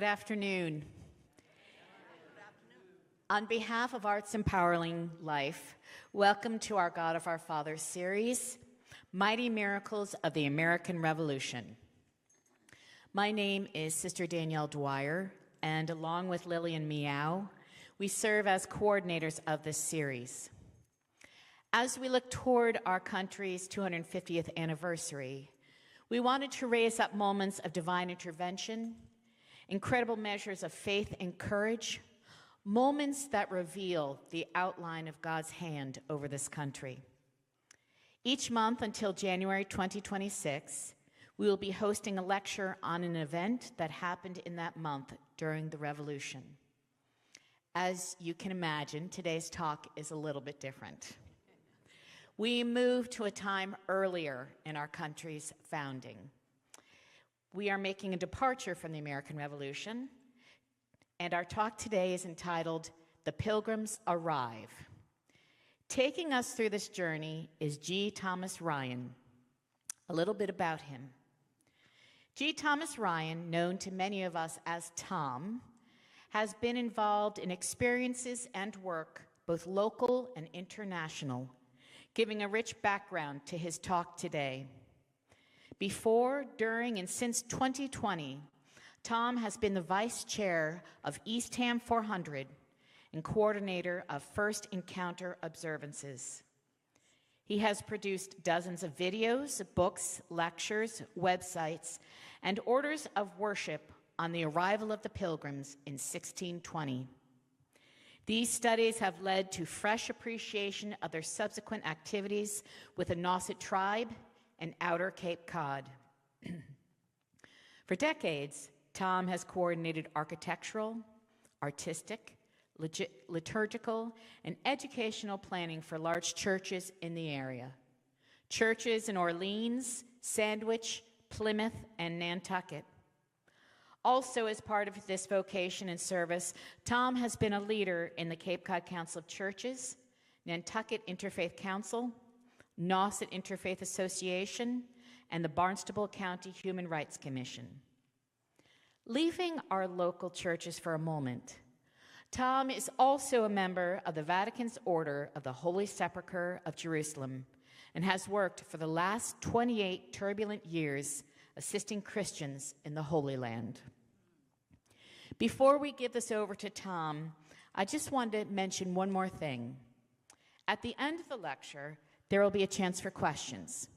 afternoon. On behalf of Arts Empowering Life, welcome to our God of Our Fathers series, Mighty Miracles of the American Revolution. My name is Sister Danielle Dwyer, and along with Lillian Meow, we serve as coordinators of this series. As we look toward our country's 250th anniversary, we wanted to raise up moments of divine intervention, incredible measures of faith and courage, moments that reveal the outline of God's hand over this country. Each month until January 2026, we will be hosting a lecture on an event that happened in that month during the Revolution. As you can imagine, today's talk is a little bit different. We moved to a time earlier in our country's founding. We are making a departure from the American Revolution, and our talk today is entitled, The Pilgrims Arrive. Taking us through this journey is G. Thomas Ryan. A little bit about him. G. Thomas Ryan, known to many of us as Tom, has been involved in experiences and work, both local and international, giving a rich background to his talk today. Before, during, and since 2020, Tom has been the vice chair of Eastham 400 and coordinator of First Encounter observances. He has produced dozens of videos, books, lectures, websites, and orders of worship on the arrival of the Pilgrims in 1620. These studies have led to fresh appreciation of their subsequent activities with the Nauset Tribe and Outer Cape Cod. For decades, Tom has coordinated architectural, artistic, liturgical, and educational planning for large churches in the area. Churches in Orleans, Sandwich, Plymouth, and Nantucket. Also, as part of this vocation and service, Tom has been a leader in the Cape Cod Council of Churches, Nantucket Interfaith Council, Nauset Interfaith Association, and the Barnstable County Human Rights Commission. Leaving our local churches for a moment, Tom is also a member of the Vatican's Order of the Holy Sepulchre of Jerusalem and has worked for the last 28 turbulent years assisting Christians in the Holy Land. Before we give this over to Tom, I just wanted to mention one more thing. At the end of the lecture, there will be a chance for questions.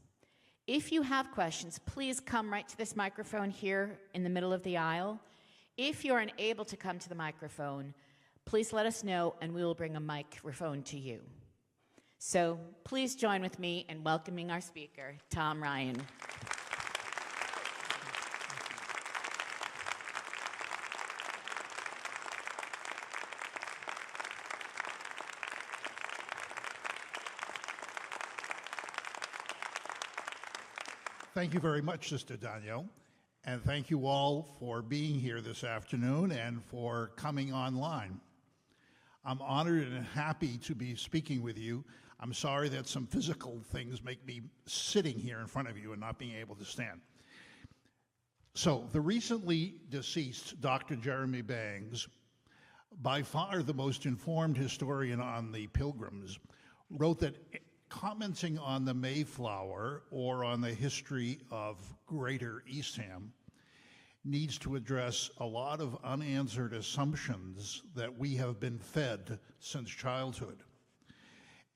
If you have questions, please come right to this microphone here in the middle of the aisle. If you're unable to come to the microphone, please let us know and we will bring a microphone to you. So please join with me in welcoming our speaker, Tom Ryan. Thank you very much, Sister Danielle, and thank you all for being here this afternoon and for coming online. I'm honored and happy to be speaking with you. I'm sorry that some physical things make me sitting here in front of you and not being able to stand. So, the recently deceased Dr. Jeremy Bangs, by far the most informed historian on the Pilgrims, wrote that commenting on the Mayflower or on the history of Greater Eastham needs to address a lot of unanswered assumptions that we have been fed since childhood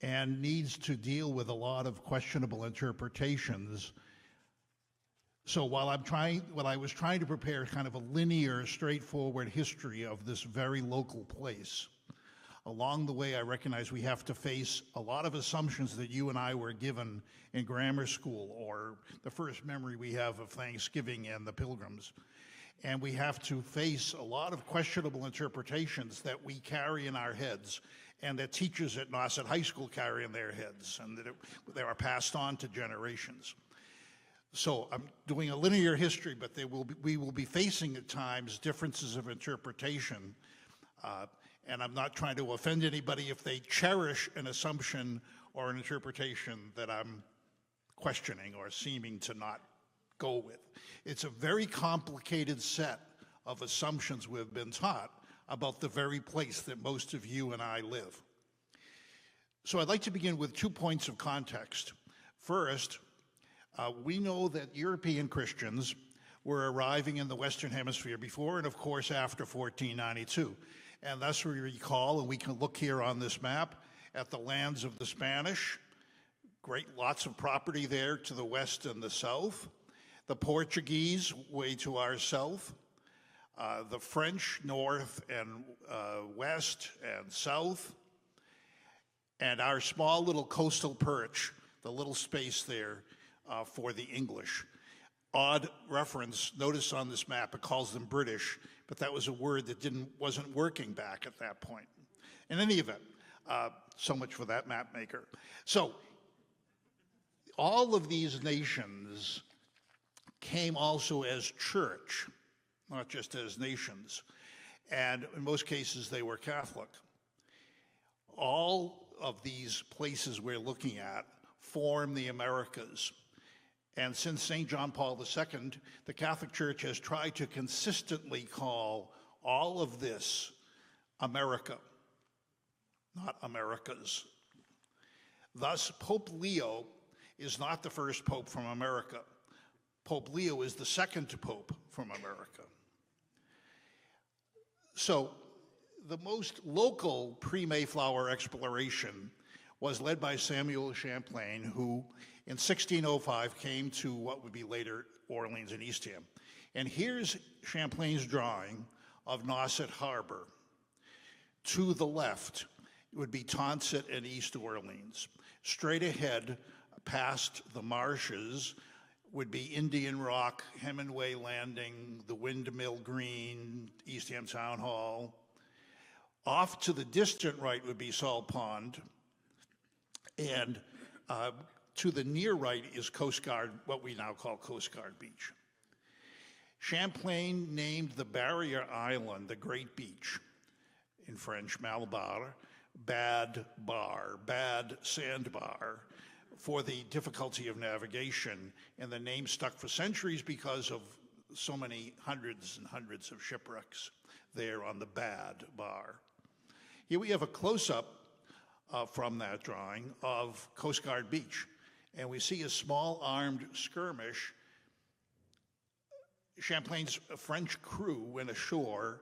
and needs to deal with a lot of questionable interpretations. So while I was trying to prepare kind of a linear, straightforward history of this very local place, along the way, I recognize we have to face a lot of assumptions that you and I were given in grammar school or the first memory we have of Thanksgiving and the Pilgrims. And we have to face a lot of questionable interpretations that we carry in our heads and that teachers at Nauset High School carry in their heads and that they are passed on to generations. So I'm doing a linear history, but we will be facing at times differences of interpretation. And I'm not trying to offend anybody if they cherish an assumption or an interpretation that I'm questioning or seeming to not go with. It's a very complicated set of assumptions we've been taught about the very place that most of you and I live. So I'd like to begin with 2 points of context. First, we know that European Christians were arriving in the Western Hemisphere before and, of course, after 1492. And thus we recall, and we can look here on this map, at the lands of the Spanish, lots of property there to the west and the south, the Portuguese way to our south, the French north and west and south, and our small little coastal perch, the little space there for the English. Odd reference, notice on this map it calls them British, but that was a word that wasn't working back at that point. In any event, so much for that map maker. So all of these nations came also as church, not just as nations, and in most cases they were Catholic. All of these places we're looking at form the Americas. And since St. John Paul II, the Catholic Church has tried to consistently call all of this America, not Americas. Thus, Pope Leo is not the first pope from America. Pope Leo is the second pope from America. So the most local pre-Mayflower exploration was led by Samuel Champlain, who in 1605 came to what would be later Orleans and Eastham. And here's Champlain's drawing of Nauset Harbor. To the left would be Tonset and East Orleans. Straight ahead, past the marshes, would be Indian Rock, Hemingway Landing, the Windmill Green, Eastham Town Hall. Off to the distant right would be Salt Pond, and to the near right is Coast Guard, what we now call Coast Guard Beach. Champlain named the barrier island the Great Beach, in French, Malabar, Bad Bar, Bad Sandbar, for the difficulty of navigation, and the name stuck for centuries because of so many hundreds and hundreds of shipwrecks there on the Bad Bar. Here we have a close-up from that drawing of Coast Guard Beach, and we see a small armed skirmish. Champlain's French crew went ashore,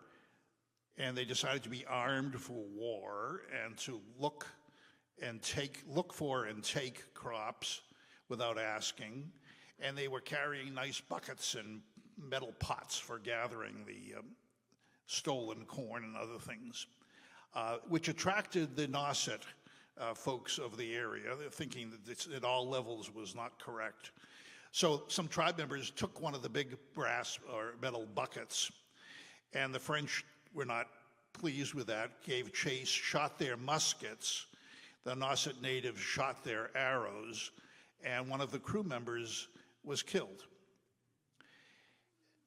and they decided to be armed for war and to look for and take crops without asking, and they were carrying nice buckets and metal pots for gathering the stolen corn and other things, which attracted the Nauset folks of the area, thinking that this at all levels was not correct. So some tribe members took one of the big brass or metal buckets, and the French were not pleased with that, gave chase, shot their muskets. The Nauset natives shot their arrows, and one of the crew members was killed.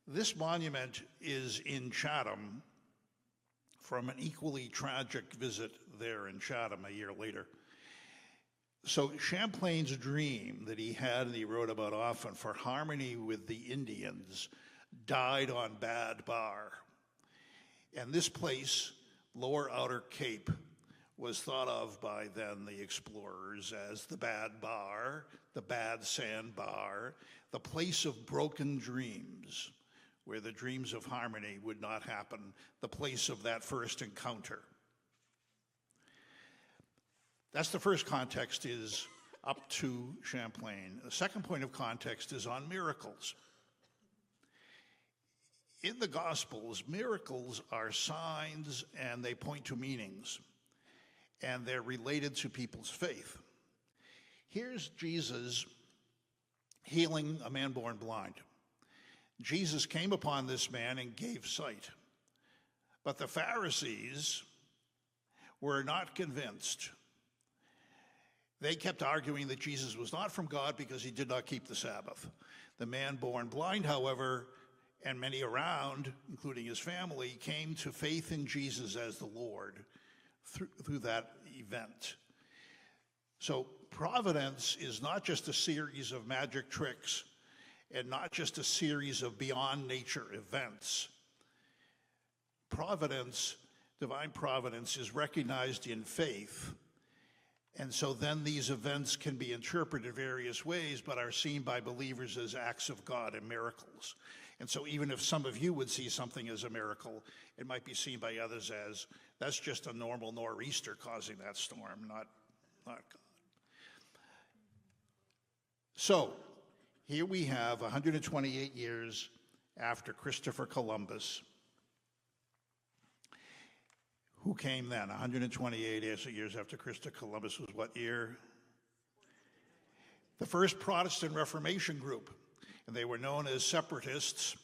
This monument is in Chatham from an equally tragic visit there in Chatham a year later. So Champlain's dream that he had and he wrote about often for harmony with the Indians died on Bad Bar. And this place, Lower Outer Cape, was thought of by then the explorers as the Bad Bar, the Bad Sandbar, the place of broken dreams, where the dreams of harmony would not happen, the place of that first encounter. That's the first context, is up to Champlain. The second point of context is on miracles. In the Gospels, miracles are signs and they point to meanings, and they're related to people's faith. Here's Jesus healing a man born blind. Jesus came upon this man and gave sight. But the Pharisees were not convinced. They kept arguing that Jesus was not from God because he did not keep the Sabbath. The man born blind, however, and many around, including his family, came to faith in Jesus as the Lord through that event. So Providence is not just a series of magic tricks and not just a series of beyond nature events. providence, divine providence, is recognized in faith. And so then these events can be interpreted various ways, but are seen by believers as acts of God and miracles. And so even if some of you would see something as a miracle, it might be seen by others as, that's just a normal nor'easter causing that storm, not God. So here we have 128 years after Christopher Columbus. Who came then? 128 years after Christopher Columbus was what year? The first Protestant Reformation group. And they were known as separatists,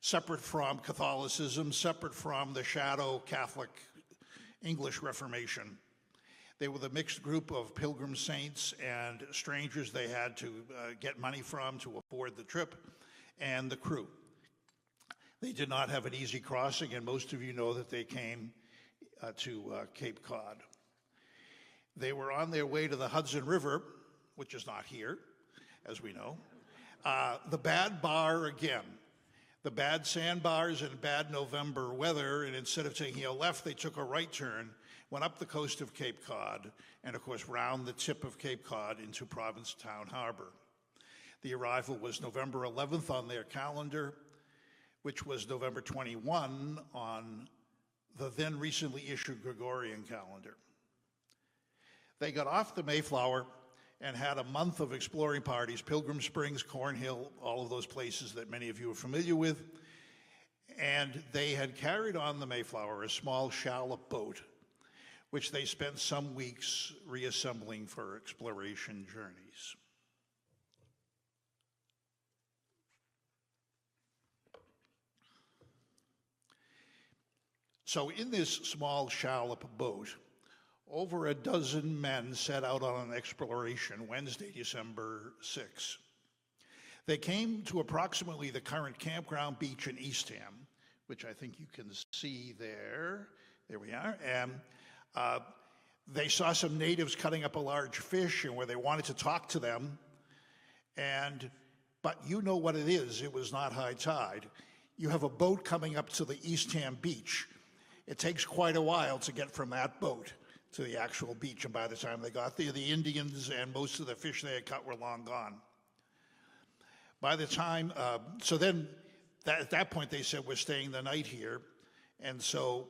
separate from Catholicism, separate from the shadow Catholic English Reformation. They were the mixed group of pilgrim saints and strangers they had to get money from to afford the trip, and the crew. They did not have an easy crossing, and most of you know that they came to Cape Cod. They were on their way to the Hudson River, which is not here, as we know. The bad bar again, the bad sandbars and bad November weather, and instead of taking a left, they took a right turn, went up the coast of Cape Cod, and of course round the tip of Cape Cod into Provincetown Harbor. The arrival was November 11th on their calendar, which was November 21 on the then recently issued Gregorian calendar. They got off the Mayflower and had a month of exploring parties, Pilgrim Springs, Cornhill, all of those places that many of you are familiar with. And they had carried on the Mayflower a small shallop boat, which they spent some weeks reassembling for exploration journeys. So in this small shallop boat, over a dozen men set out on an exploration Wednesday, December 6. They came to approximately the current campground beach in Eastham, which I think you can see there. There we are. And they saw some natives cutting up a large fish, and where they wanted to talk to them. But you know what it is. It was not high tide. You have a boat coming up to the Eastham beach. It takes quite a while to get from that boat to the actual beach, and by the time they got there, the Indians and most of the fish they had caught were long gone. By the time, at that point they said, we're staying the night here, and so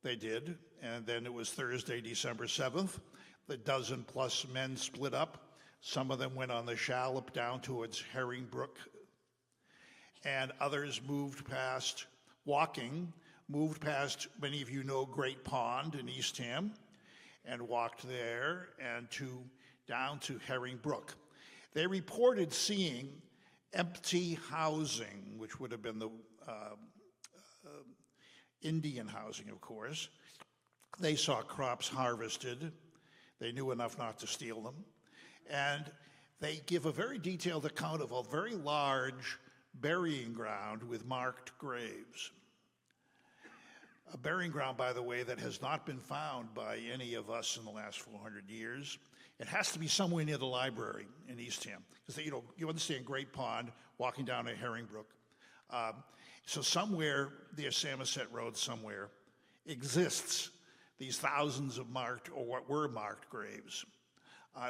they did, and then it was Thursday, December 7th. The dozen plus men split up. Some of them went on the shallop down towards Herring Brook, and others moved past, many of you know, Great Pond in Eastham, and walked there and down to Herring Brook. They reported seeing empty housing, which would have been the Indian housing, of course. They saw crops harvested. They knew enough not to steal them. And they give a very detailed account of a very large burying ground with marked graves. A burying ground, by the way, that has not been found by any of us in the last 400 years. It has to be somewhere near the library in Eastham, because you understand Great Pond, walking down to Herring Brook. So somewhere near Samoset Road, somewhere exists these thousands of marked, or what were marked, graves.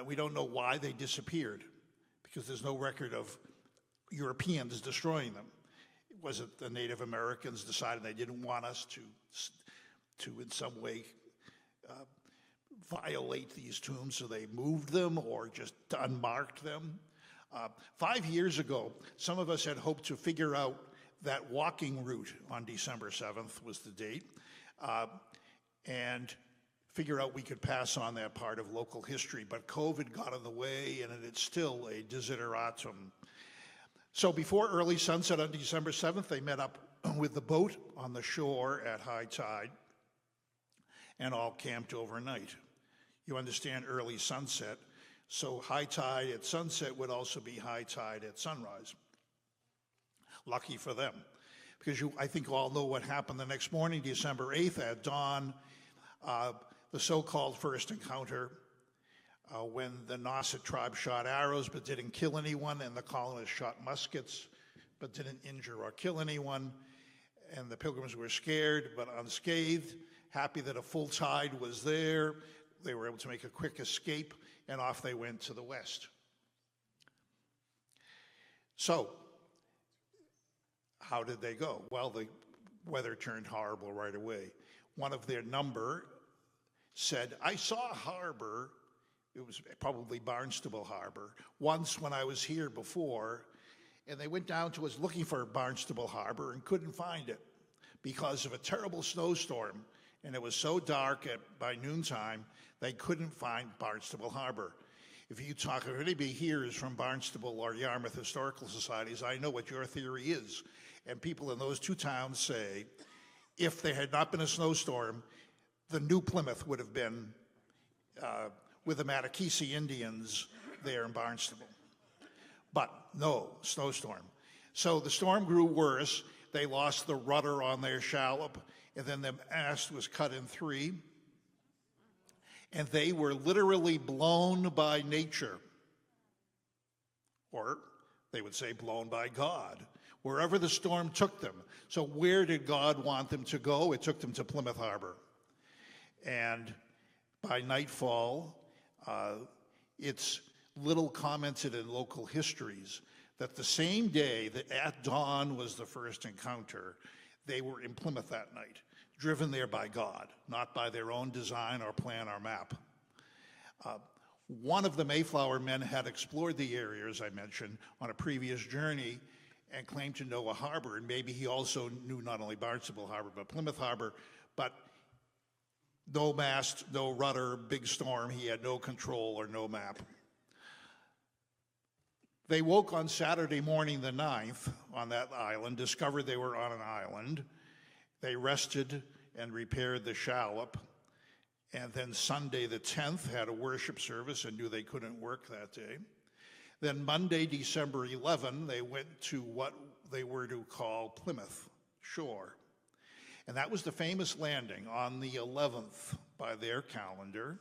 We don't know why they disappeared, because there's no record of Europeans destroying them. Was it the Native Americans decided they didn't want us to in some way violate these tombs, so they moved them or just unmarked them? 5 years ago, some of us had hoped to figure out that walking route on December 7th was the date, and figure out we could pass on that part of local history, but COVID got in the way, and it's still a desideratum. So before early sunset on December 7th, they met up with the boat on the shore at high tide and all camped overnight. You understand early sunset, so high tide at sunset would also be high tide at sunrise. Lucky for them, because I think you all know what happened the next morning, December 8th at dawn, the so-called first encounter, when the Nauset Tribe shot arrows but didn't kill anyone, and the colonists shot muskets but didn't injure or kill anyone. and the Pilgrims were scared but unscathed, happy that a full tide was there. They were able to make a quick escape, and off they went to the west. So, how did they go? Well, the weather turned horrible right away. One of their number said, I saw a harbor, it was probably Barnstable Harbor, once when I was here before, and they went down to us looking for Barnstable Harbor and couldn't find it because of a terrible snowstorm, and it was so dark by noontime, they couldn't find Barnstable Harbor. If anybody here is from Barnstable or Yarmouth Historical Societies, I know what your theory is. And people in those two towns say, if there had not been a snowstorm, the New Plymouth would have been with the Matakeesee Indians there in Barnstable. But no snowstorm. So the storm grew worse. They lost the rudder on their shallop, and then the mast was cut in three. And they were literally blown by nature. Or they would say blown by God, wherever the storm took them. So where did God want them to go? It took them to Plymouth Harbor. And by nightfall, it's little commented in local histories that the same day that at dawn was the first encounter, they were in Plymouth that night, driven there by God, not by their own design or plan or map. One of the Mayflower men had explored the area, as I mentioned, on a previous journey and claimed to know a harbor, and maybe he also knew not only Barnstable Harbor, but Plymouth Harbor, but no mast, no rudder, big storm, he had no control or no map. They woke on Saturday morning the 9th on that island, discovered they were on an island. They rested and repaired the shallop, and then Sunday the 10th had a worship service and knew they couldn't work that day. Then Monday, December 11, they went to what they were to call Plymouth Shore. And that was the famous landing on the 11th by their calendar.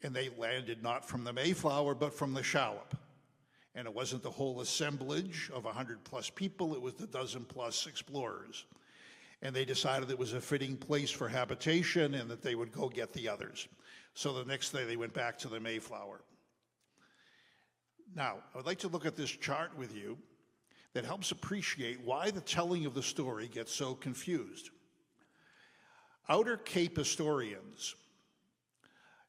And they landed not from the Mayflower, but from the shallop. And it wasn't the whole assemblage of 100+ people, it was the dozen+ explorers. And they decided it was a fitting place for habitation and that they would go get the others. So the next day they went back to the Mayflower. Now, I would like to look at this chart with you that helps appreciate why the telling of the story gets so confused. Outer Cape historians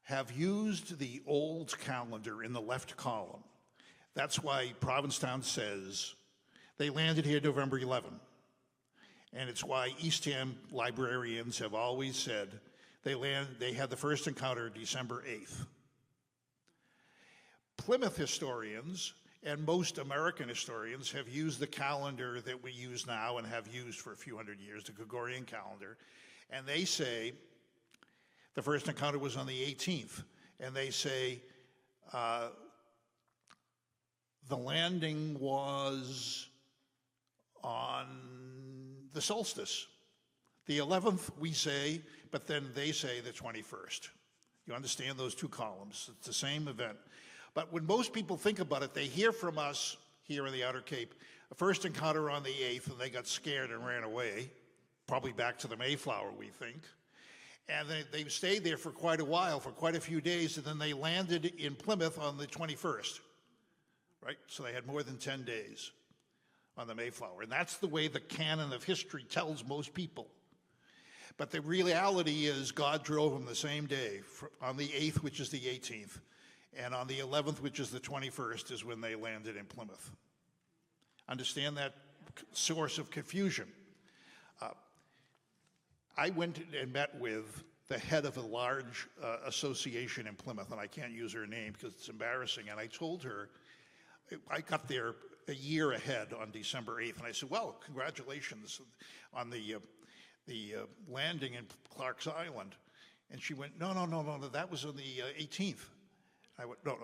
have used the old calendar in the left column. That's why Provincetown says they landed here November 11. And it's why Eastham librarians have always said they had the first encounter December 8th. Plymouth historians and most American historians have used the calendar that we use now and have used for a few hundred years, the Gregorian calendar, and they say the first encounter was on the 18th, and they say the landing was on the solstice. The 11th, we say, but then they say the 21st. You understand those two columns? It's the same event. But when most people think about it, they hear from us here in the Outer Cape, a first encounter on the 8th, and they got scared and ran away, probably back to the Mayflower, we think. And they stayed there for quite a while, for quite a few days, and then they landed in Plymouth on the 21st, right? So they had more than 10 days on the Mayflower. And that's the way the canon of history tells most people. But the reality is God drove them the same day, on the 8th, which is the 18th, and on the 11th, which is the 21st, is when they landed in Plymouth. Understand that source of confusion? I went and met with the head of a large association in Plymouth, and I can't use her name because it's embarrassing, and I told her, I got there a year ahead on December 8th, and I said, well, congratulations on the landing in Clark's Island. And she went, no, that was on the 18th. I went, no.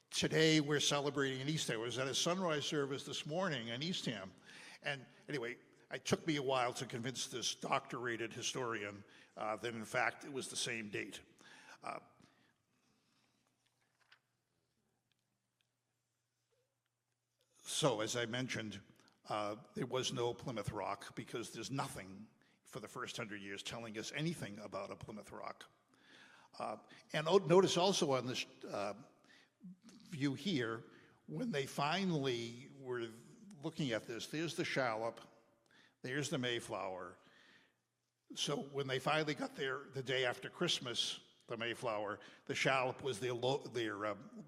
Today we're celebrating in Eastham. I was at a sunrise service this morning in Eastham. And anyway, it took me a while to convince this doctorated historian that in fact it was the same date. So as I mentioned, there was no Plymouth Rock because there's nothing for the first 100 years telling us anything about a Plymouth Rock. And notice also on this view here, when they finally were looking at this, there's the shallop, there's the Mayflower. So when they finally got there the day after Christmas, the Mayflower, the shallop was their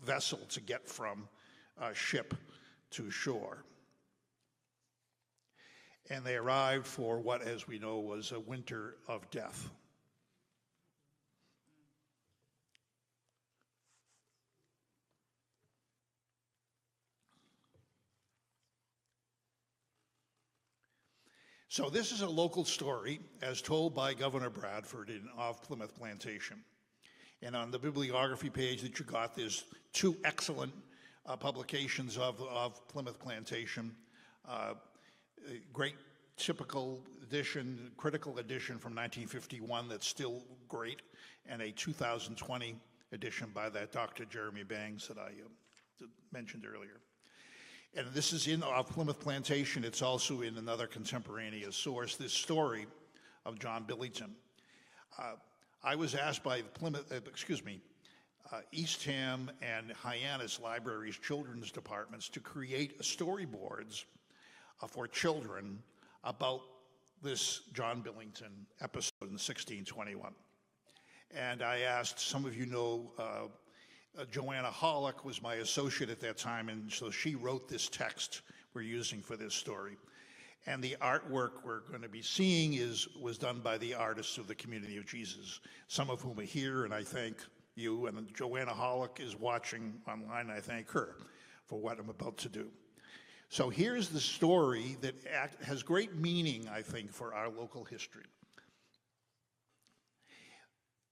vessel to get from ship to shore. And they arrived for what, as we know, was a winter of death. So this is a local story as told by Governor Bradford of Plymouth Plantation. And on the bibliography page that you got, there's two excellent publications of Plymouth Plantation. A great typical edition, critical edition from 1951 that's still great, and a 2020 edition by that Dr. Jeremy Bangs that I mentioned earlier. And this is in Plymouth Plantation. It's also in another contemporaneous source, this story of John Billington. I was asked by Eastham and Hyannis Libraries Children's Departments to create storyboards for children about this John Billington episode in 1621. And I asked, some of you know, Joanna Hollick was my associate at that time, and so she wrote this text we're using for this story. And the artwork we're going to be seeing was done by the artists of the Community of Jesus, some of whom are here, and I thank you. And Joanna Hollick is watching online, and I thank her for what I'm about to do. So here's the story that has great meaning, I think, for our local history.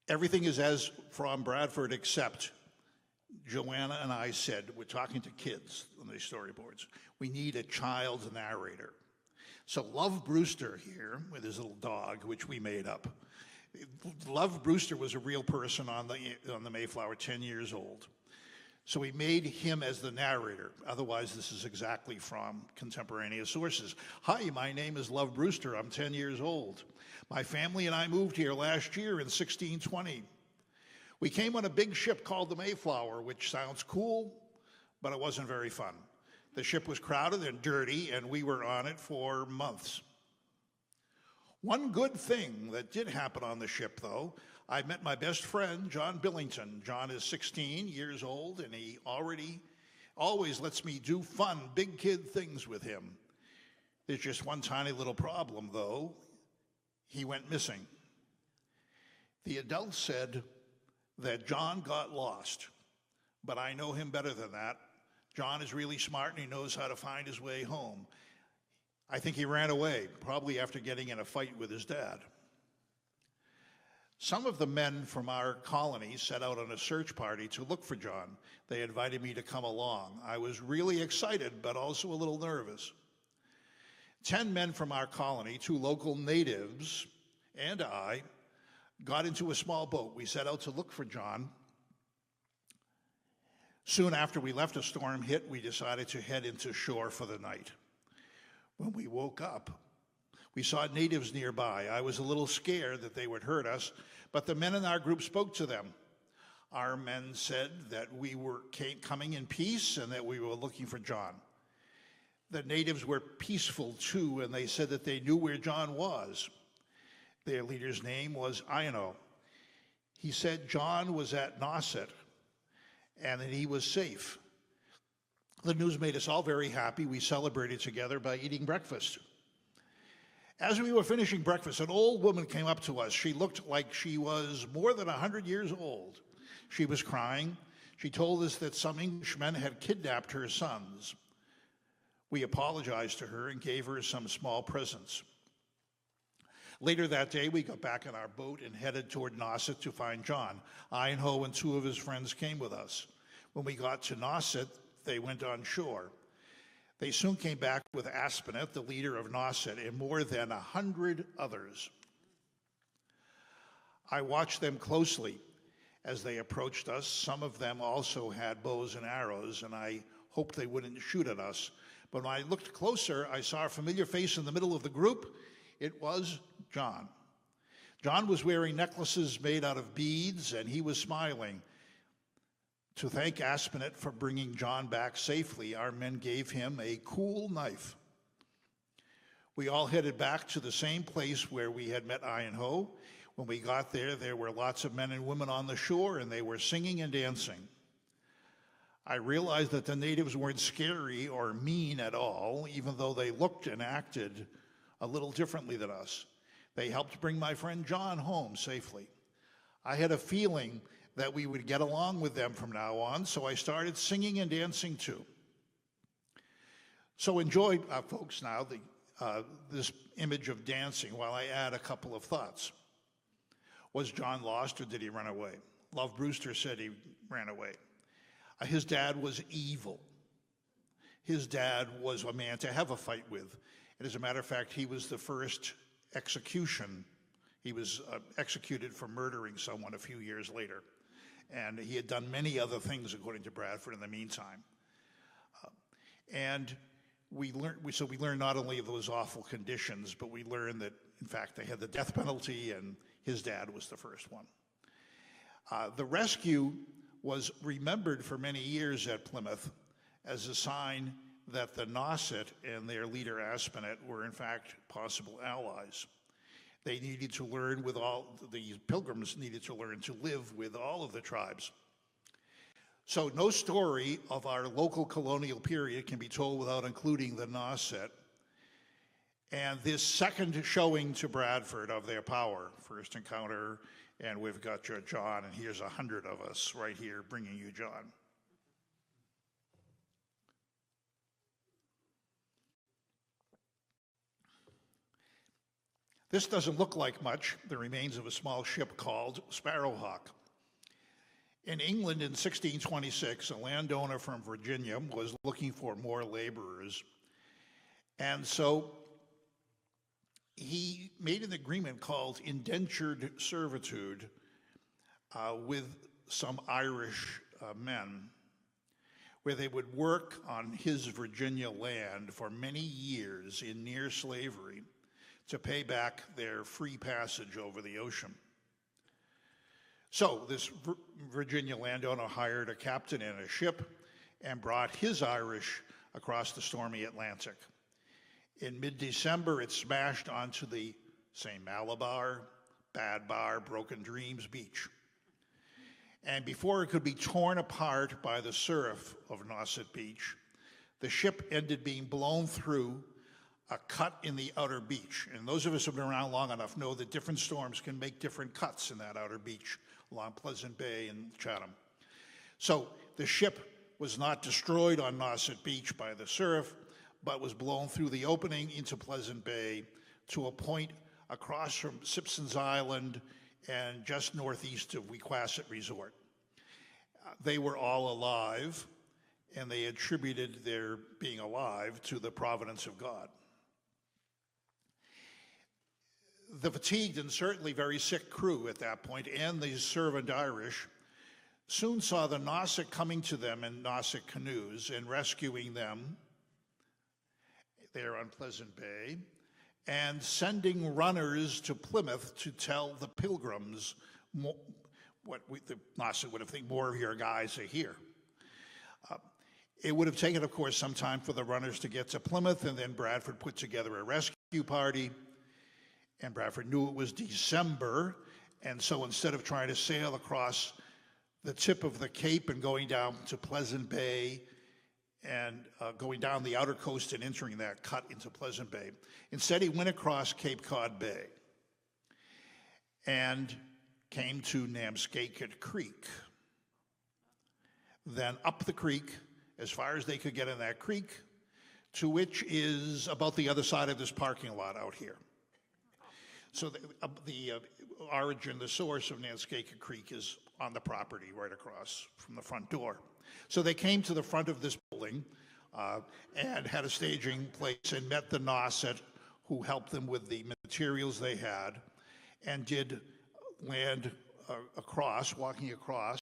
Everything is as from Bradford except Joanna and I said, we're talking to kids on these storyboards, we need a child narrator. So Love Brewster here, with his little dog, which we made up. Love Brewster was a real person on the Mayflower, 10 years old. So we made him as the narrator. Otherwise, this is exactly from contemporaneous sources. Hi, my name is Love Brewster. I'm 10 years old. My family and I moved here last year in 1620. We came on a big ship called the Mayflower, which sounds cool, but it wasn't very fun. The ship was crowded and dirty, and we were on it for months. One good thing that did happen on the ship, though, I met my best friend, John Billington. John is 16 years old, and he always lets me do fun, big kid things with him. There's just one tiny little problem, though. He went missing. The adults said that John got lost, but I know him better than that. John is really smart, and he knows how to find his way home. I think he ran away, probably after getting in a fight with his dad. Some of the men from our colony set out on a search party to look for John. They invited me to come along. I was really excited, but also a little nervous. 10 men from our colony, 2 local natives, and I, got into a small boat. We set out to look for John. Soon after we left, a storm hit. We decided to head into shore for the night. When we woke up, we saw natives nearby. I was a little scared that they would hurt us, but the men in our group spoke to them. Our men said that we were coming in peace and that we were looking for John. The natives were peaceful too, and they said that they knew where John was. Their leader's name was Ino. He said John was at Nauset and that he was safe. The news made us all very happy. We celebrated together by eating breakfast. As we were finishing breakfast, an old woman came up to us. She looked like she was more than 100 years old. She was crying. She told us that some Englishmen had kidnapped her sons. We apologized to her and gave her some small presents. Later that day, we got back in our boat and headed toward Nauset to find John. Idaho and 2 of his friends came with us. When we got to Nauset, they went on shore. They soon came back with Aspinet, the leader of Nauset, and more than 100 others. I watched them closely as they approached us. Some of them also had bows and arrows, and I hoped they wouldn't shoot at us. But when I looked closer, I saw a familiar face in the middle of the group. It was John. John was wearing necklaces made out of beads, and he was smiling. To thank Aspinet for bringing John back safely, our men gave him a cool knife. We all headed back to the same place where we had met Ian-Ho. When we got there, there were lots of men and women on the shore, and they were singing and dancing. I realized that the natives weren't scary or mean at all, even though they looked and acted a little differently than us. They helped bring my friend John home safely. I had a feeling that we would get along with them from now on, so I started singing and dancing too. So enjoy, folks, now this image of dancing while I add a couple of thoughts. Was John lost or did he run away? Love Brewster said he ran away. His dad was evil. His dad was a man to have a fight with. And as a matter of fact, he was the first execution. He was executed for murdering someone a few years later. And he had done many other things, according to Bradford, in the meantime. And we learned not only of those awful conditions, but we learned that, in fact, they had the death penalty, and his dad was the first one. The rescue was remembered for many years at Plymouth as a sign that the Nauset and their leader Aspinet were in fact possible allies. They needed to learn the Pilgrims needed to learn to live with all of the tribes. So no story of our local colonial period can be told without including the Nauset. And this second showing to Bradford of their power, first encounter, and we've got your John, and here's 100 of us right here bringing you John. This doesn't look like much, the remains of a small ship called Sparrowhawk. In England in 1626, a landowner from Virginia was looking for more laborers. And so he made an agreement called indentured servitude with some Irish men, where they would work on his Virginia land for many years in near slavery to pay back their free passage over the ocean. So this Virginia landowner hired a captain and a ship and brought his Irish across the stormy Atlantic. In mid-December, it smashed onto the St. Malabar, Bad Bar, Broken Dreams beach. And before it could be torn apart by the surf of Nauset Beach, the ship ended being blown through a cut in the outer beach. And those of us who have been around long enough know that different storms can make different cuts in that outer beach along Pleasant Bay and Chatham. So the ship was not destroyed on Nauset Beach by the surf, but was blown through the opening into Pleasant Bay to a point across from Simpson's Island and just northeast of Wequassett Resort. They were all alive, and they attributed their being alive to the providence of God. The fatigued and certainly very sick crew at that point, and the servant Irish, soon saw the Nauset coming to them in Nauset canoes and rescuing them there on Pleasant Bay, and sending runners to Plymouth to tell the Pilgrims the Nauset would have think more of your guys are here. It would have taken, of course, some time for the runners to get to Plymouth, and then Bradford put together a rescue party. And Bradford knew it was December, and so instead of trying to sail across the tip of the Cape and going down to Pleasant Bay and going down the outer coast and entering that cut into Pleasant Bay, instead he went across Cape Cod Bay and came to Namskaket Creek. Then up the creek, as far as they could get in that creek, to which is about the other side of this parking lot out here. So the origin, the source of Nanskaket Creek is on the property right across from the front door. So they came to the front of this building and had a staging place and met the Nauset, who helped them with the materials they had, and did land walking across.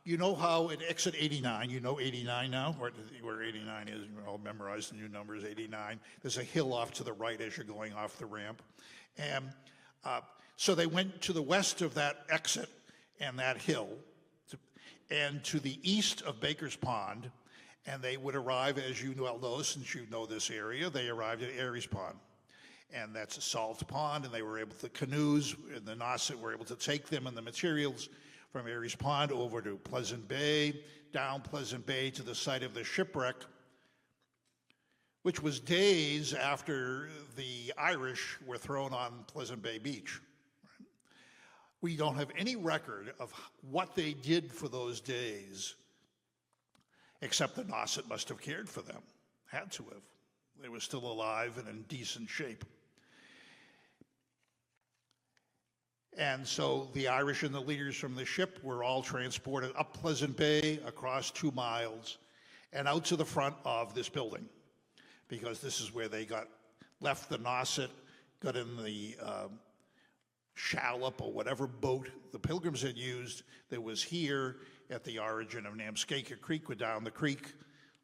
You know how at exit 89, you know 89 now, where 89 is, you all memorize the new numbers, 89. There's a hill off to the right as you're going off the ramp. And so they went to the west of that exit and that hill, and to the east of Baker's Pond, and they would arrive, as you well know, since you know this area, they arrived at Aries Pond. And that's a salt pond, and they were able to, canoes in the Nauset were able to take them and the materials from Aries Pond over to Pleasant Bay, down Pleasant Bay to the site of the shipwreck, which was days after the Irish were thrown on Pleasant Bay Beach. We don't have any record of what they did for those days, except the Nauset must have cared for them, had to have. They were still alive and in decent shape. And so the Irish and the leaders from the ship were all transported up Pleasant Bay, across 2 miles, and out to the front of this building, because this is where they left the Nauset, got in the shallop or whatever boat the Pilgrims had used that was here at the origin of Namskaka Creek, went down the creek,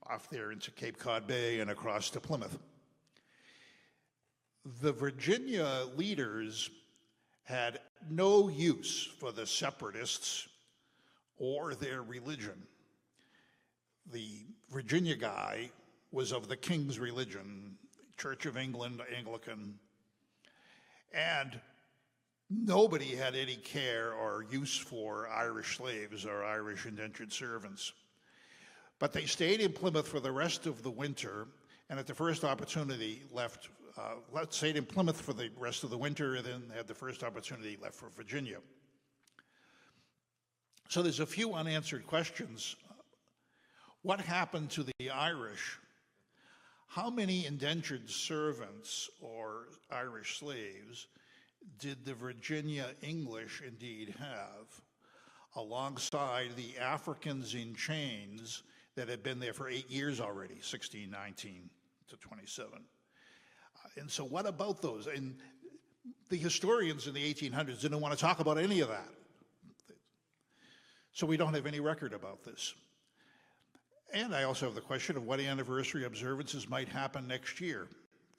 off there into Cape Cod Bay and across to Plymouth. The Virginia leaders had no use for the separatists or their religion. The Virginia guy was of the King's religion, Church of England, Anglican, and nobody had any care or use for Irish slaves or Irish indentured servants. But they stayed in Plymouth for the rest of the winter, and at the first opportunity stayed in Plymouth for the rest of the winter, and then had the first opportunity left for Virginia. So there's a few unanswered questions. What happened to the Irish? How many indentured servants or Irish slaves did the Virginia English indeed have, alongside the Africans in chains that had been there for 8 years already, 1619 to 27? And so what about those? And the historians in the 1800s didn't want to talk about any of that. So we don't have any record about this. And I also have the question of what anniversary observances might happen next year,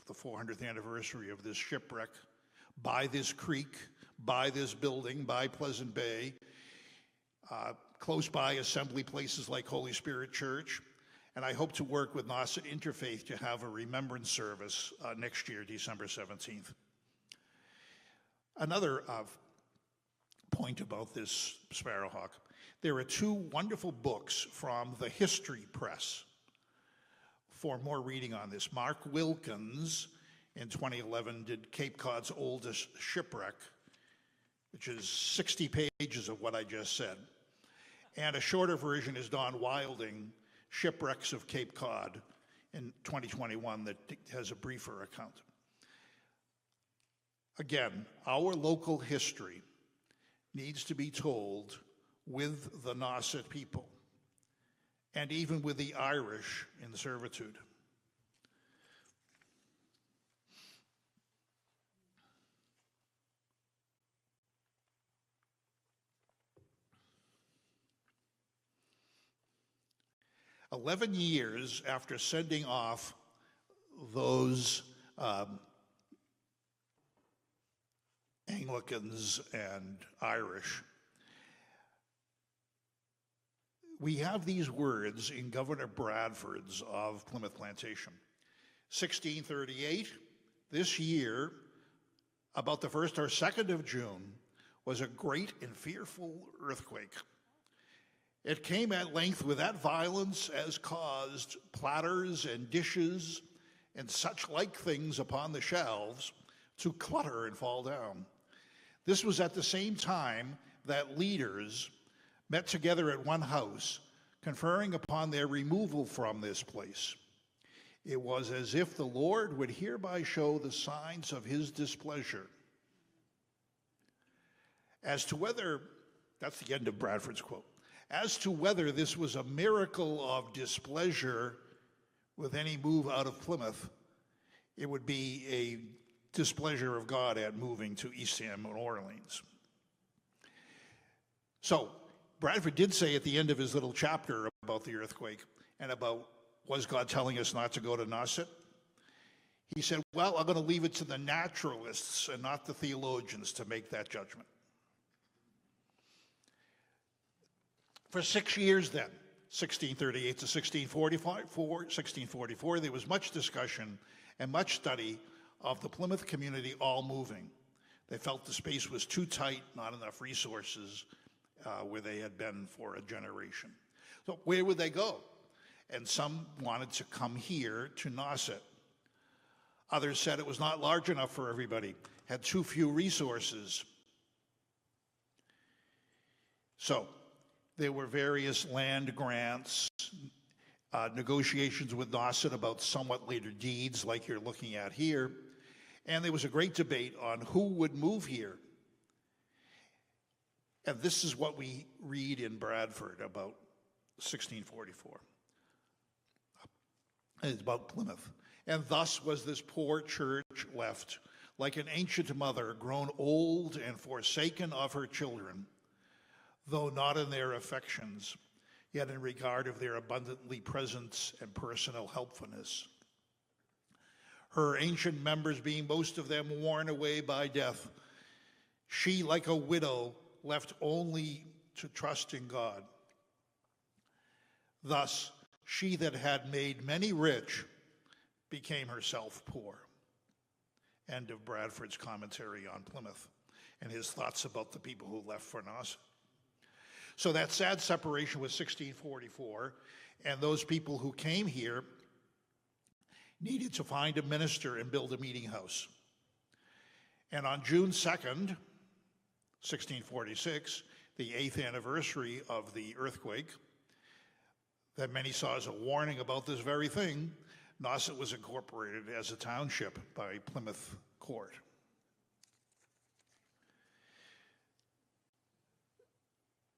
the 400th anniversary of this shipwreck, by this creek, by this building, by Pleasant Bay, close by assembly places like Holy Spirit Church. And I hope to work with Nauset Interfaith to have a remembrance service next year, December 17th. Another point about this Sparrowhawk, there are 2 wonderful books from the History Press for more reading on this. Mark Wilkins, in 2011, did Cape Cod's oldest shipwreck, which is 60 pages of what I just said. And a shorter version is Don Wilding, Shipwrecks of Cape Cod, in 2021, that has a briefer account. Again, our local history needs to be told with the Nauset people, and even with the Irish in servitude. "11 years after sending off those Anglicans and Irish, we have these words in Governor Bradford's of Plymouth Plantation. 1638, this year, about the 1st or 2nd of June, was a great and fearful earthquake. It came at length with that violence as caused platters and dishes and such like things upon the shelves to clutter and fall down. This was at the same time that leaders met together at one house, conferring upon their removal from this place. It was as if the Lord would hereby show the signs of his displeasure. As to whether," that's the end of Bradford's quote, "as to whether this was a miracle of displeasure with any move out of Plymouth, it would be a displeasure of God at moving to Eastham and Orleans." So Bradford did say at the end of his little chapter about the earthquake and about, was God telling us not to go to Nauset? He said, well, I'm going to leave it to the naturalists and not the theologians to make that judgment. For 6 years then, 1638 to 1644, there was much discussion and much study of the Plymouth community all moving. They felt the space was too tight, not enough resources where they had been for a generation. So where would they go? And some wanted to come here to Nauset. Others said it was not large enough for everybody, had too few resources. So there were various land grants, negotiations with Nauset about somewhat later deeds like you're looking at here. And there was a great debate on who would move here. And this is what we read in Bradford about 1644. It's about Plymouth. And thus was this poor church left, like an ancient mother, grown old and forsaken of her children, though not in their affections, yet in regard of their abundantly presence and personal helpfulness. Her ancient members being most of them worn away by death, she, like a widow, left only to trust in God. Thus, she that had made many rich became herself poor. End of Bradford's commentary on Plymouth and his thoughts about the people who left for Nauset. So that sad separation was 1644, and those people who came here needed to find a minister and build a meeting house. And on June 2nd, 1646, the 8th anniversary of the earthquake, that many saw as a warning about this very thing, Nauset was incorporated as a township by Plymouth Court.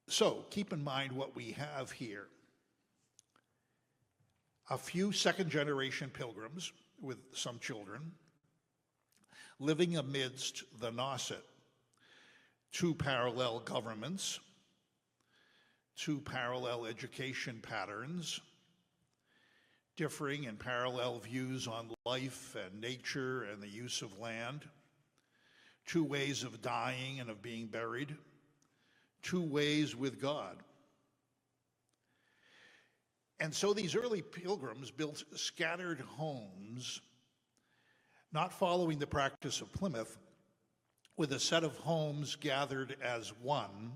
So keep in mind what we have here. A few second-generation pilgrims with some children living amidst the Nauset. Two parallel governments, two parallel education patterns, differing and parallel views on life and nature and the use of land, two ways of dying and of being buried, two ways with God. And so these early pilgrims built scattered homes, not following the practice of Plymouth, with a set of homes gathered as one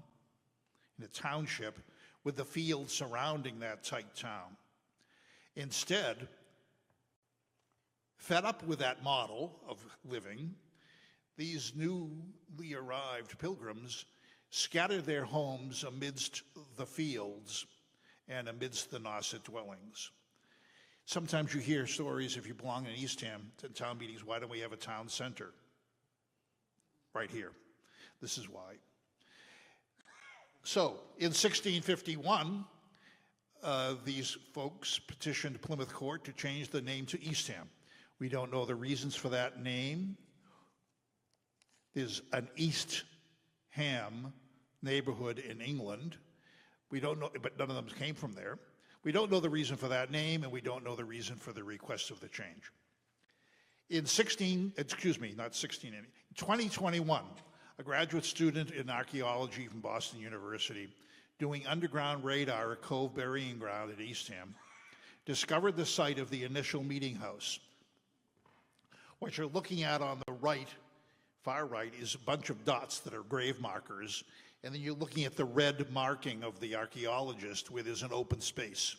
in a township with the fields surrounding that tight town. Instead, fed up with that model of living, these newly arrived pilgrims scattered their homes amidst the fields and amidst the Nauset dwellings. Sometimes you hear stories, if you belong in Eastham, to town meetings, why don't we have a town center? Right here. This is why. So, in 1651, these folks petitioned Plymouth Court to change the name to Eastham. We don't know the reasons for that name. There's an Eastham neighborhood in England. We don't know, but none of them came from there. We don't know the reason for that name, and we don't know the reason for the request of the change. In 2021, a graduate student in archaeology from Boston University doing underground radar at Cove Burying Ground at Eastham discovered the site of the initial meeting house. What you're looking at on the right, far right, is a bunch of dots that are grave markers, and then you're looking at the red marking of the archaeologist where there's an open space.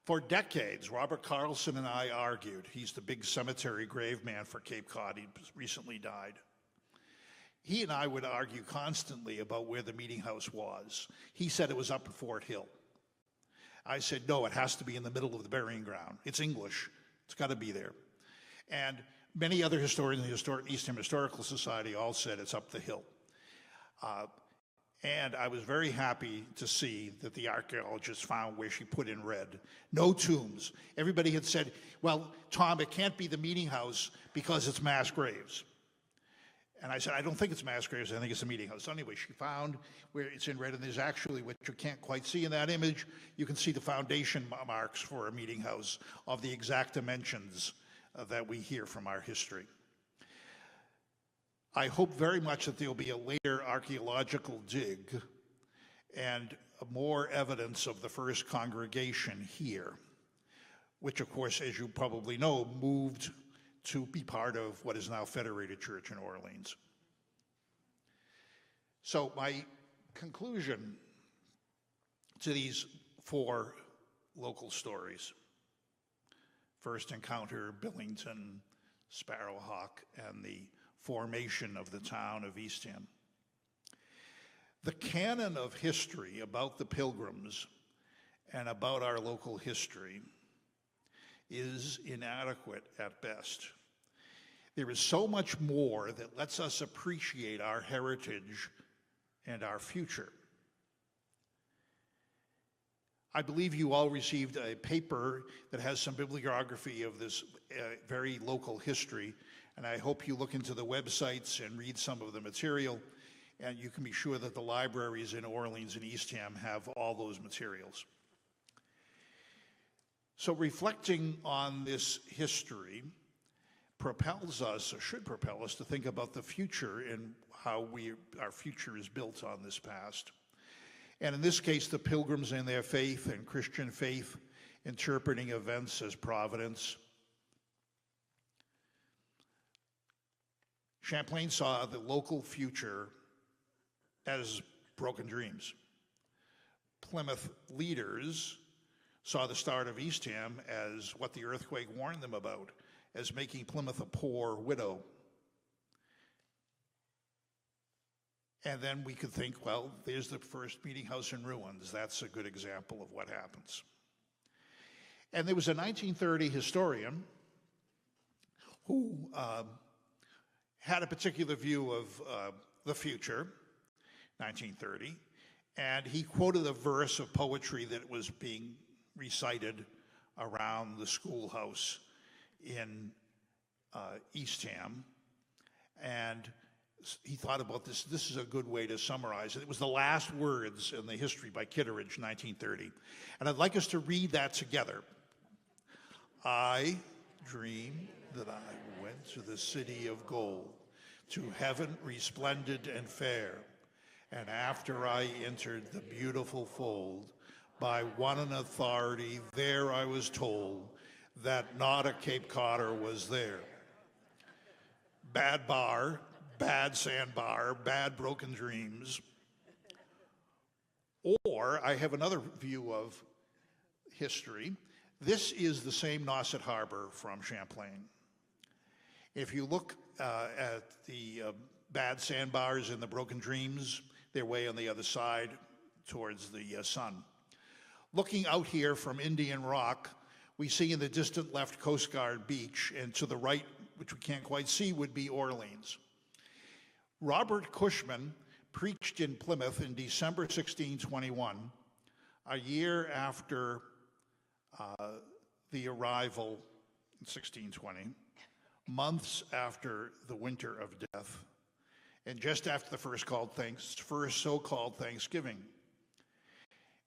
For decades, Robert Carlson and I argued, he's the big cemetery grave man for Cape Cod, he recently died. He and I would argue constantly about where the meeting house was. He said it was up at Fort Hill. I said, no, it has to be in the middle of the burying ground. It's English, it's got to be there. And many other historians in the Eastham Historical Society all said it's up the hill. And I was very happy to see that the archaeologist found where she put in red. No tombs. Everybody had said, well, Tom, it can't be the meeting house because it's mass graves. And I said, I don't think it's mass graves, I think it's a meeting house. So anyway, she found where it's in red, and there's actually, what you can't quite see in that image, you can see the foundation marks for a meeting house of the exact dimensions that we hear from our history. I hope very much that there'll be a later archaeological dig and more evidence of the first congregation here, which of course, as you probably know, moved to be part of what is now Federated Church in Orleans. So my conclusion to these 4 local stories: first encounter, Billington, Sparrowhawk, and the formation of the town of Eastham. The canon of history about the Pilgrims and about our local history is inadequate at best. There is so much more that lets us appreciate our heritage and our future. I believe you all received a paper that has some bibliography of this very local history, and I hope you look into the websites and read some of the material, and you can be sure that the libraries in Orleans and Eastham have all those materials. So reflecting on this history propels us, or should propel us, to think about the future and how our future is built on this past. And in this case, the Pilgrims and their faith and Christian faith interpreting events as providence. Champlain saw the local future as broken dreams. Plymouth leaders saw the start of Eastham as what the earthquake warned them about, as making Plymouth a poor widow. And then we could think, well, there's the first meeting house in ruins. That's a good example of what happens. And there was a 1930 historian who had a particular view of the future, 1930, and he quoted a verse of poetry that was being recited around the schoolhouse in Eastham, and he thought about this. This is a good way to summarize it. It was the last words in the history by Kitteridge, 1930. And I'd like us to read that together. I dreamed that I went to the city of gold, to heaven resplendent and fair. And after I entered the beautiful fold, by one in authority there I was told that not a Cape Codder was there. Bad bar, bad sandbar, bad broken dreams. Or I have another view of history. This is the same Nauset Harbor from Champlain. If you look at the bad sandbars and the broken dreams, they're way on the other side towards the sun. Looking out here from Indian Rock, we see in the distant left Coast Guard beach, and to the right, which we can't quite see, would be Orleans. Robert Cushman preached in Plymouth in December 1621, a year after the arrival in 1620, months after the Winter of Death, and just after the first so-called Thanksgiving.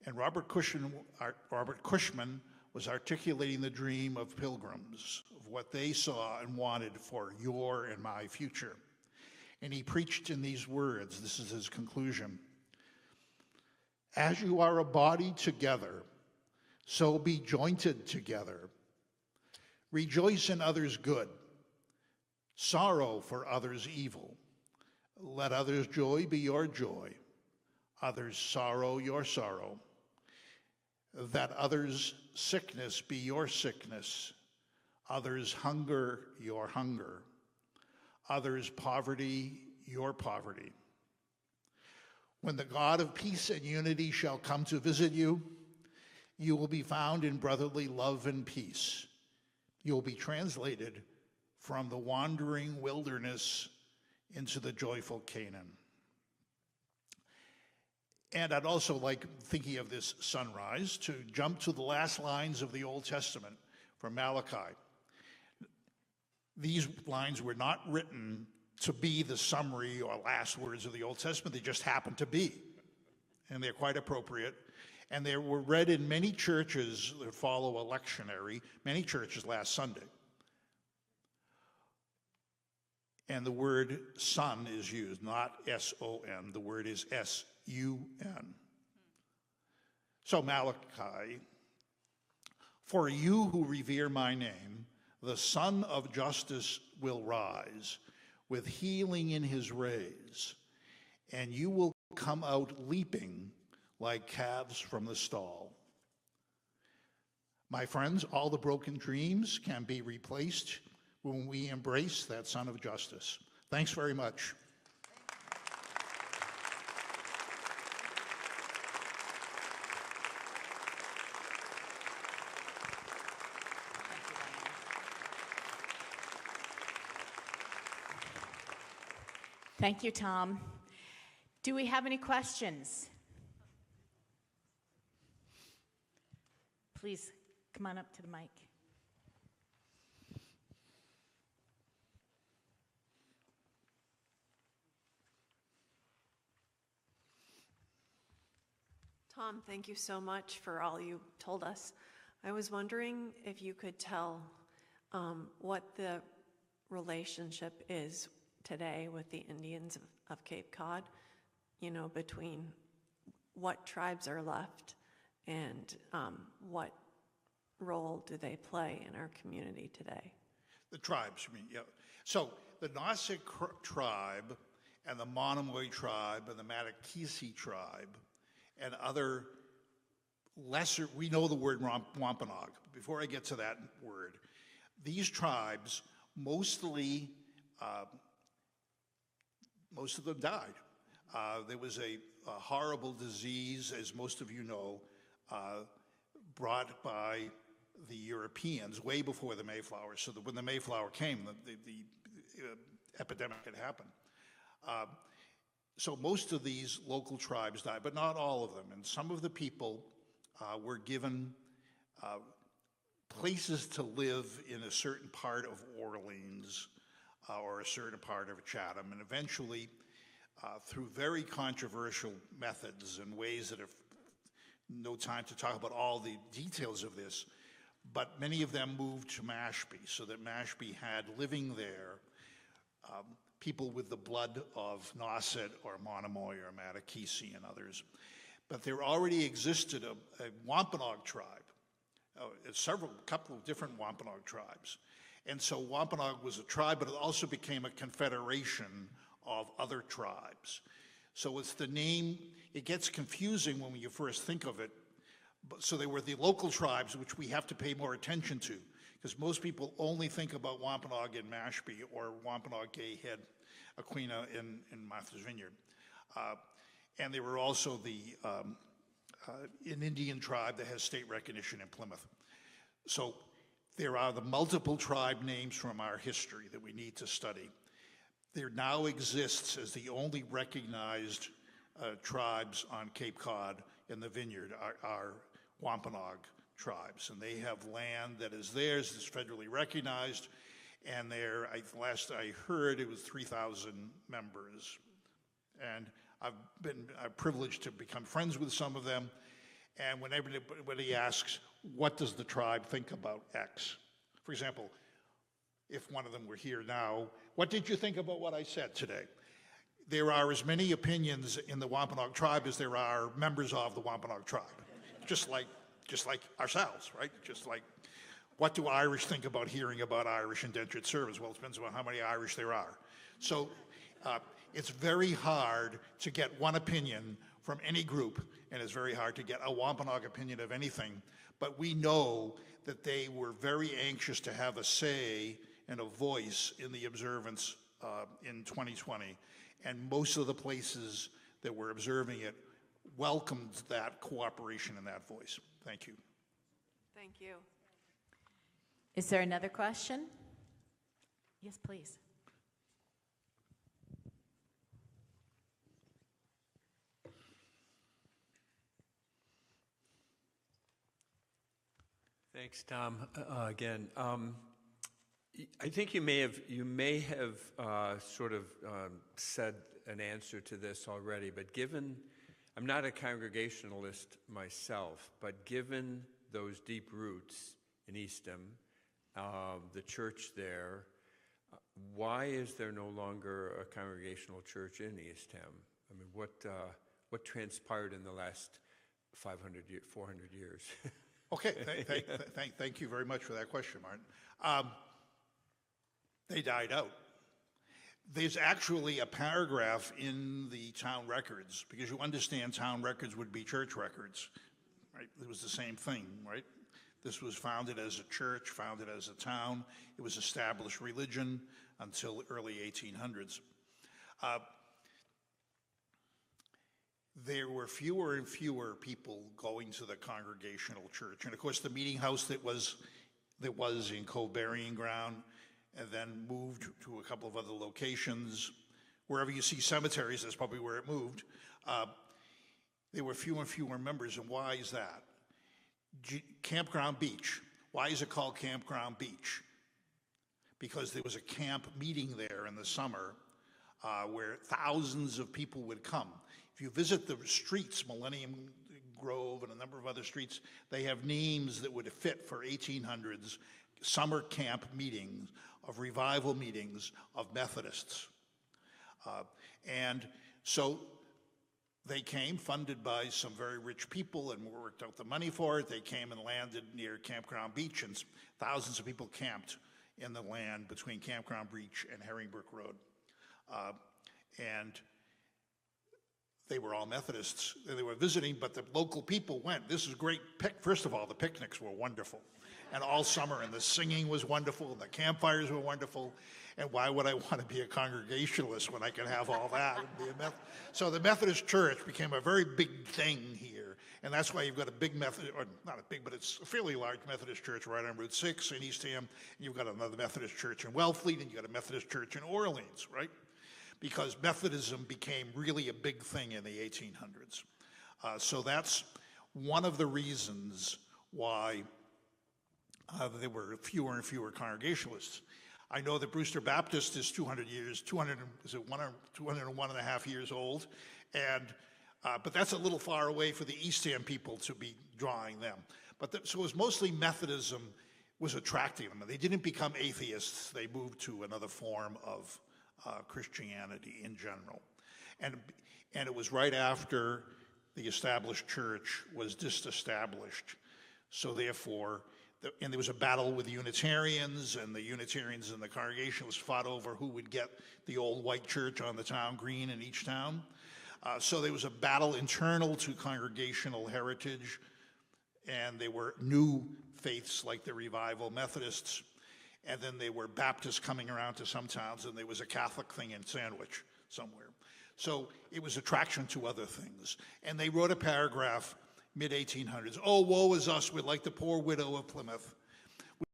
And Robert Cushman was articulating the dream of pilgrims, of what they saw and wanted for your and my future. And he preached in these words. This is his conclusion. As you are a body together, so be jointed together. Rejoice in others' good, sorrow for others' evil. Let others' joy be your joy, others' sorrow your sorrow. That others' sickness be your sickness, others' hunger your hunger, others' poverty your poverty. When the God of peace and unity shall come to visit you, you will be found in brotherly love and peace. You will be translated from the wandering wilderness into the joyful Canaan. And I'd also like, thinking of this sunrise, to jump to the last lines of the Old Testament from Malachi. These lines were not written to be the summary or last words of the Old Testament. They just happen to be, and they're quite appropriate. And they were read in many churches that follow a lectionary, many churches last Sunday. And the word son is used, not S-O-N. The word is S-U-N. So Malachi, for you who revere my name, the Son of Justice will rise with healing in his rays, and you will come out leaping like calves from the stall. My friends, all the broken dreams can be replaced when we embrace that Son of Justice. Thanks very much. Thank you, Tom. Do we have any questions? Please come on up to the mic. Tom, thank you so much for all you told us. I was wondering if you could tell what the relationship is today with the Indians of Cape Cod, you know, between what tribes are left and what role do they play in our community today? The tribes, you mean, yeah. So the Nauset Tribe and the Manomet Tribe and the Patuxet Tribe and other lesser, we know the word Wampanoag. Before I get to that word, these tribes mostly, most of them died. There was a horrible disease, as most of you know, brought by the Europeans way before the Mayflower, so that when the Mayflower came, the epidemic had happened. So most of these local tribes died, but not all of them. And some of the people were given places to live in a certain part of Orleans or a certain part of Chatham. And eventually, through very controversial methods and ways that have no time to talk about all the details of this, but many of them moved to Mashpee, so that Mashpee had living there people with the blood of Nauset or Manomet or Patuxet and others. But there already existed a Wampanoag tribe, a couple of different Wampanoag tribes. And so Wampanoag was a tribe, but it also became a confederation of other tribes. So it's the name, it gets confusing when you first think of it. So they were the local tribes, which we have to pay more attention to, because most people only think about Wampanoag in Mashpee or Wampanoag, Gay Head, Aquina in Martha's Vineyard. And they were also an Indian tribe that has state recognition in Plymouth. So there are the multiple tribe names from our history that we need to study. There now exists as the only recognized tribes on Cape Cod in the Vineyard are Wampanoag tribes, and they have land that is theirs, is federally recognized, and last I heard, it was 3,000 members. And I've been privileged to become friends with some of them, and when everybody asks, what does the tribe think about X? For example, if one of them were here now, what did you think about what I said today? There are as many opinions in the Wampanoag tribe as there are members of the Wampanoag tribe, just like ourselves, right? Just like, what do Irish think about hearing about Irish indentured servants? Well, it depends on how many Irish there are. So it's very hard to get one opinion from any group, and it's very hard to get a Wampanoag opinion of anything. But we know that they were very anxious to have a say and a voice in the observance in 2020. And most of the places that were observing it welcomed that cooperation and that voice. Thank you. Thank you. Is there another question? Yes, please. Thanks, Tom. Again, I think you may have sort of said an answer to this already, but given, I'm not a Congregationalist myself, but given those deep roots in Eastham, the church there, why is there no longer a Congregational church in Eastham? I mean, what transpired in the last 500 years, 400 years? Okay, thank you very much for that question, Martin. They died out. There's actually a paragraph in the town records, because you understand town records would be church records, right? It was the same thing, right? This was founded as a church, founded as a town. It was established religion until early 1800s. There were fewer and fewer people going to the Congregational church. And of course, the meeting house that was in Cove Burying Ground, and then moved to a couple of other locations. Wherever you see cemeteries, that's probably where it moved. There were fewer and fewer members, and why is that? Campground Beach. Why is it called Campground Beach? Because there was a camp meeting there in the summer where thousands of people would come. If you visit the streets, Millennium Grove and a number of other streets, they have names that would fit for 1800s summer camp meetings, of revival meetings of Methodists. And so they came, funded by some very rich people, and worked out the money for it. They came and landed near Campground Beach, and thousands of people camped in the land between Campground Beach and Herringbrook Road. And they were all Methodists. They were visiting, but the local people went. This is great. First of all, the picnics were wonderful. And all summer, and the singing was wonderful, and the campfires were wonderful. And why would I want to be a Congregationalist when I can have all that? So the Methodist Church became a very big thing here. And that's why you've got a big Methodist, or not a big, but it's a fairly large Methodist church right on Route 6 in Eastham. And you've got another Methodist church in Wellfleet, and you've got a Methodist church in Orleans, right? Because Methodism became really a big thing in the 1800s. So that's one of the reasons why there were fewer and fewer Congregationalists. I know that Brewster Baptist is 201 and a half years old, and but that's a little far away for the Eastham people to be drawing them. So it was mostly Methodism was attracting them. They didn't become atheists. They moved to another form of Christianity in general. And it was right after the established church was disestablished. So therefore, and there was a battle with the Unitarians, and the Unitarians and the Congregationalists fought over who would get the old white church on the town green in each town. So there was a battle internal to Congregational heritage, and there were new faiths like the Revival Methodists, and then there were Baptists coming around to some towns, and there was a Catholic thing in Sandwich somewhere. So it was attraction to other things. And they wrote a paragraph mid-1800s. Oh, woe is us, we're like the poor widow of Plymouth.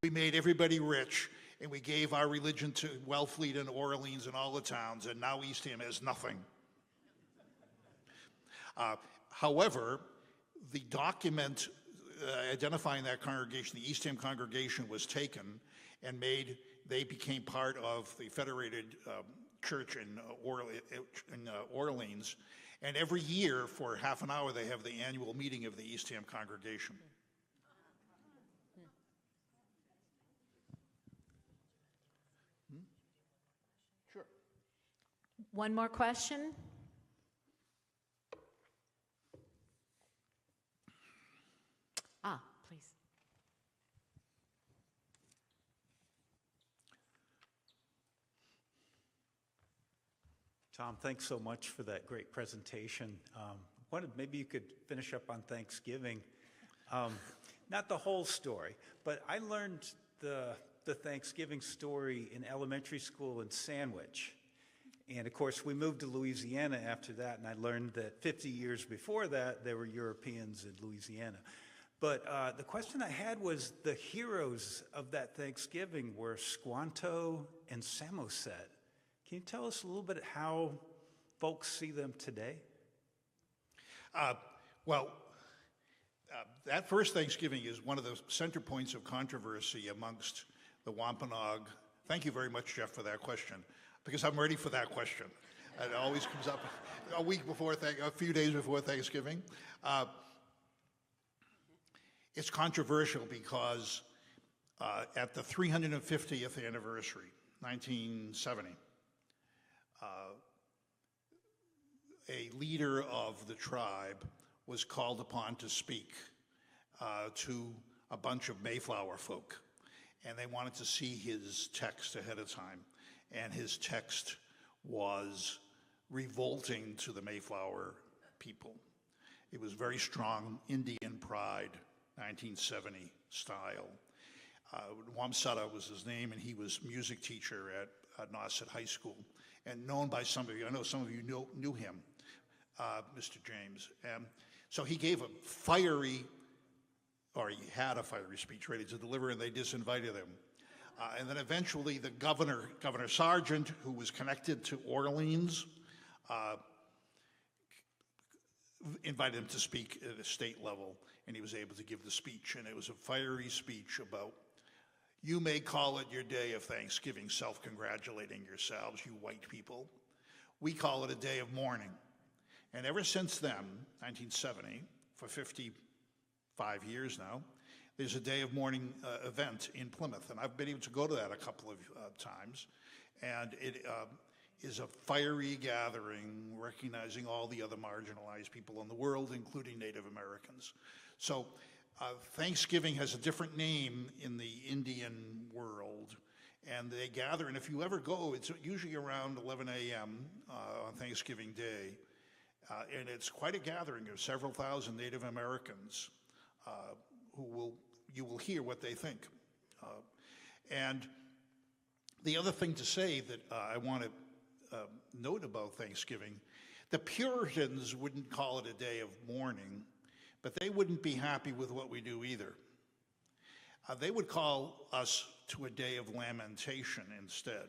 We made everybody rich, and we gave our religion to Wellfleet and Orleans and all the towns, and now Eastham has nothing. However, the document identifying that congregation, the Eastham congregation, was taken and they became part of the Federated Church in Orleans. And every year, for half an hour, they have the annual meeting of the Eastham congregation. Sure. One more question? Please. Tom, thanks so much for that great presentation. Maybe you could finish up on Thanksgiving. Not the whole story, but I learned the Thanksgiving story in elementary school in Sandwich. And of course, we moved to Louisiana after that, and I learned that 50 years before that, there were Europeans in Louisiana. But the question I had was the heroes of that Thanksgiving were Squanto and Samoset. Can you tell us a little bit how folks see them today? That first Thanksgiving is one of the center points of controversy amongst the Wampanoag Thank you very much, Jeff, for that question, because I'm ready for that question. It always comes up a few days before Thanksgiving. It's controversial because at the 350th anniversary, 1970, a leader of the tribe was called upon to speak to a bunch of Mayflower folk, and they wanted to see his text ahead of time, and his text was revolting to the Mayflower people. It was very strong Indian pride, 1970 style. Wamsutta was his name, and he was music teacher at Nauset High School, and known by some of you. I know some of you knew him, Mr. James. So he gave a fiery, or he had a fiery speech ready to deliver, and they disinvited him. And then eventually the Governor Sargent, who was connected to Orleans, invited him to speak at a state level, and he was able to give the speech. And it was a fiery speech about, you may call it your day of Thanksgiving, self-congratulating yourselves, you white people. We call it a day of mourning. And ever since then, 1970, for 55 years now, there's a day of mourning event in Plymouth. And I've been able to go to that a couple of times. And it is a fiery gathering recognizing all the other marginalized people in the world, including Native Americans. So Thanksgiving has a different name in the Indian world, and they gather, and if you ever go, it's usually around 11 a.m. On Thanksgiving Day, and it's quite a gathering of several thousand Native Americans you will hear what they think. And the other thing to say that I want to note about Thanksgiving, the Puritans wouldn't call it a day of mourning, but they wouldn't be happy with what we do either. They would call us to a day of lamentation instead.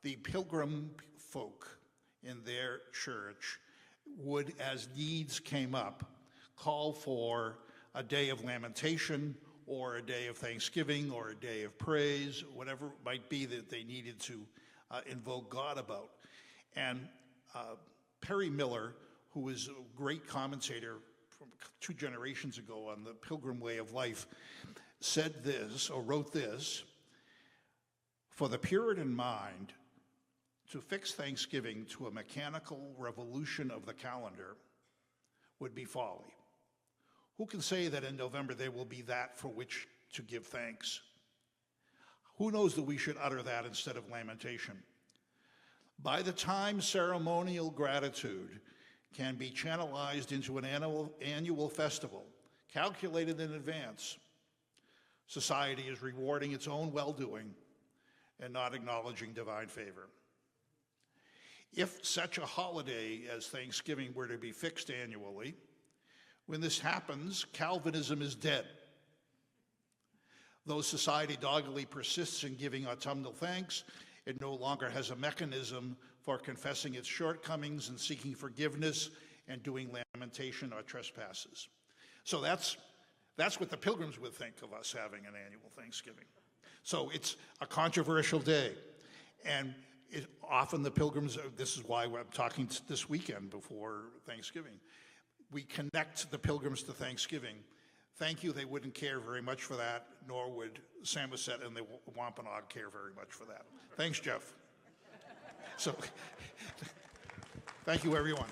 The Pilgrim folk in their church would, as needs came up, call for a day of lamentation or a day of thanksgiving or a day of praise, whatever it might be that they needed to invoke God about. And Perry Miller, who was a great commentator from 2 generations ago on the Pilgrim way of life, said this, or wrote this: for the Puritan mind, to fix Thanksgiving to a mechanical revolution of the calendar would be folly. Who can say that in November there will be that for which to give thanks? Who knows that we should utter that instead of lamentation? By the time ceremonial gratitude can be channelized into an annual festival, calculated in advance, society is rewarding its own well-doing and not acknowledging divine favor. If such a holiday as Thanksgiving were to be fixed annually, when this happens, Calvinism is dead. Though society doggedly persists in giving autumnal thanks, it no longer has a mechanism for confessing its shortcomings and seeking forgiveness and doing lamentation or trespasses. So that's what the Pilgrims would think of us having an annual Thanksgiving. So it's a controversial day. And often the Pilgrims, this is why I'm talking this weekend before Thanksgiving, we connect the Pilgrims to Thanksgiving. Thank you, they wouldn't care very much for that, nor would Samoset and the Wampanoag care very much for that. Thanks, Jeff. So, thank you, everyone.